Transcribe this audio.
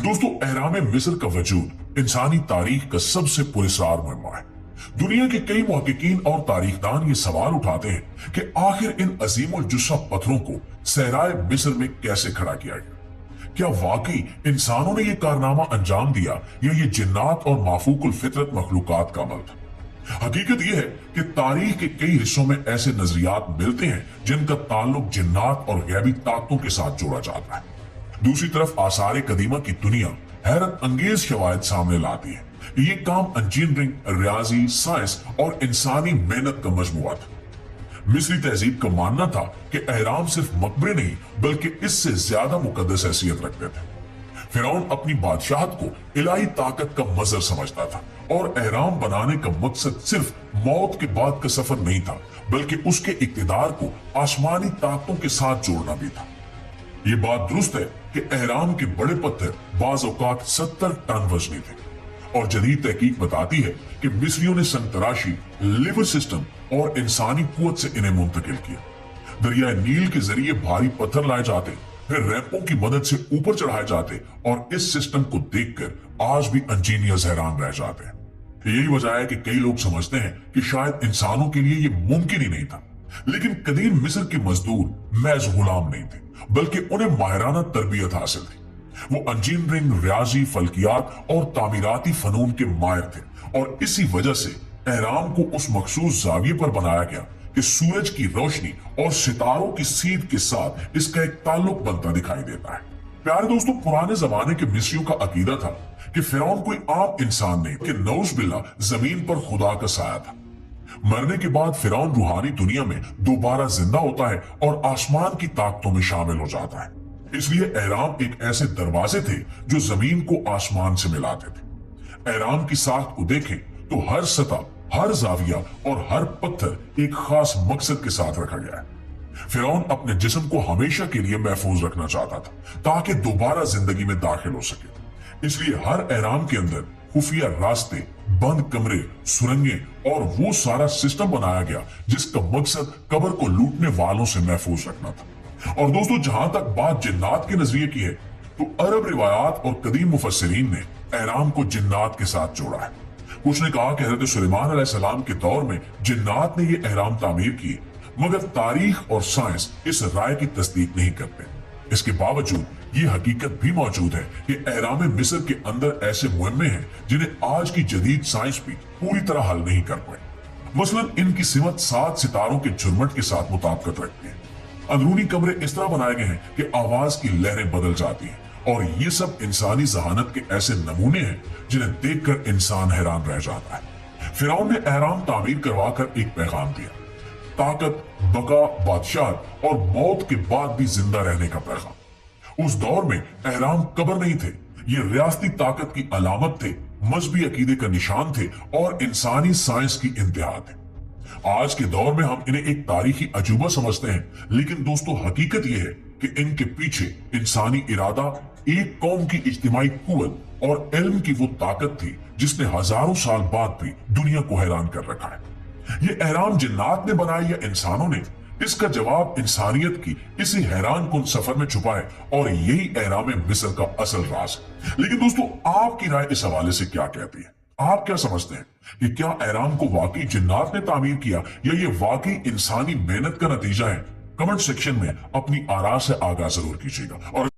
दोस्तों, एहराम मिस्र का वजूद इंसानी तारीख का सबसे पुरस्कार मुअम्मा है। दुनिया के कई मुहक्किकीन और तारीखदान ये सवाल उठाते हैं कि आखिर इन अजीमुल जुस्सा पत्थरों को सहराए मिस्र में कैसे खड़ा किया गया। क्या वाकई इंसानों ने यह कारनामा अंजाम दिया या ये जिन्नात और माफूकुल फितरत मखलूकात का अमल था? हकीकत यह है कि तारीख के कई हिस्सों में ऐसे नजरियात मिलते हैं जिनका ताल्लुक जिन्नात और गैबी ताकतों के साथ जोड़ा जाता है। दूसरी तरफ आसार कदीमा की दुनिया हैरत अंगेज शवायद सामने लाती है। ये काम इंजीनियरिंग, रियाजी, साइंस और इंसानी मेहनत का मजमुआ था। मिस्री तहजीब का मानना था कि एहराम सिर्फ मकबरे नहीं बल्कि इससे ज्यादा मुकद्दस हैसियत रखते थे। फिरौन अपनी बादशाहत को इलाही ताकत का मजर समझता था और एहराम बनाने का मकसद सिर्फ मौत के बाद का सफर नहीं था बल्कि उसके इक्तिदार को आसमानी ताकतों के साथ जोड़ना भी था। ये बात दुरुस्त है कि एहराम के बड़े पत्थर बाज औकात 70 टन वजनी थे और जदीद तहकीक बताती है कि मिस्रियों ने संतराशी, लिवर सिस्टम और इंसानी कुवत से इन्हें मुंतकिल किया। दरिया नील के जरिए भारी पत्थर लाए जाते, फिर रैंपों की मदद से ऊपर चढ़ाए जाते और इस सिस्टम को देखकर आज भी इंजीनियर्स हैरान रह जाते हैं। यही वजह है कि कई लोग समझते हैं कि शायद इंसानों के लिए ये मुमकिन ही नहीं था। लेकिन कदीम मिस्र के मजदूर महज गुलाम नहीं थे बल्कि उन्हें माहिराना तरबियत हासिल थी। वो इंजीनियरिंग, रियाजी, फल्कियात और तामीराती फनून के माहिर थे और इसी वजह से एहराम को उस मखसूस जाविये पर बनाया गया कि सूरज की रोशनी और सितारों की सीध के साथ इसका एक ताल्लुक बनता दिखाई देता है। प्यारे दोस्तों, पुराने जमाने के मिस्रियों का अकीदा था कि फिरौन कोई आम इंसान नहीं कि नौज बिल्ला जमीन पर खुदा का साया था। मरने के बाद फिरौन रूहानी दुनिया में दोबारा जिंदा होता है और आसमान की ताकतों में शामिल हो जाता है। इसलिए एहराम एक ऐसे दरवाजे थे जो जमीन को आसमान से मिलाते थे। एहराम की साख्त को देखें तो हर सतह, हर जाविया और हर पत्थर एक खास मकसद के साथ रखा गया है। फिरौन अपने जिस्म को हमेशा के लिए महफूज रखना चाहता था ताकि दोबारा जिंदगी में दाखिल हो सके। इसलिए हर एहराम के अंदर खुफिया रास्ते, बंद कमरे, सुरंगें और वो सारा सिस्टम बनाया गया जिसका मकसद कब्र को लूटने वालों से महफूज रखना था। और दोस्तों, जहां तक बात जिन्नात के नजरिए की है तो अरब रिवायात और कदीम मुफस्सिरीन ने एहराम को जिन्नात के साथ जोड़ा है। कुछ ने कहा कि हजरत सुलेमान अलैहिस्सलाम के दौर में जिन्नात ने ये एहराम तामीर किए, मगर तारीख और साइंस इस राय की तस्दीक नहीं करते। इसके बावजूद ये हकीकत भी मौजूद है कि एहराम मिस्र के अंदर ऐसे मुअम्मे हैं जिन्हें आज की जदीद साइंस भी पूरी तरह हल नहीं कर पाई। मसलन इनकी सिमत 7 सितारों के झुरमट के साथ मुताबिकत रखती है। अंदरूनी कमरे इस तरह बनाए गए हैं कि आवाज की लहरें बदल जाती हैं और ये सब इंसानी जहानत के ऐसे नमूने हैं जिन्हें देखकर इंसान हैरान रह जाता है। फिरौन ने एहराम तामीर करवाकर एक पैगाम दिया, ताकत, बका, बादशाह और मौत के बाद भी जिंदा रहने का पैगाम। उस दौर में एहराम कब्र नहीं थे, ये रियासती ताकत की अलामत थे, मजहबी अकीदे का निशान थे और इंसानी साइंस की इंतहा थे। आज के दौर में हम इन्हें एक तारीखी अजूबा समझते हैं, लेकिन दोस्तों हकीकत यह है कि इनके पीछे इंसानी इरादा, एक कौम की इज्तिमाई कुव्वत और इल्म की वो ताकत थी जिसने हजारों साल बाद भी दुनिया को हैरान कर रखा है। ये एहराम जिन्नात ने बनाए या इंसानों ने, इसका जवाब इंसानियत की इसी हैरान कुन सफर में छुपा है और यही एहराम मिस्र का असल राज है। लेकिन दोस्तों, आपकी राय इस हवाले से क्या कहती है? आप क्या समझते हैं कि क्या एहराम को वाकई जिन्नात ने तामीर किया या ये वाकई इंसानी मेहनत का नतीजा है? कमेंट सेक्शन में अपनी आरा से आगाह जरूर कीजिएगा और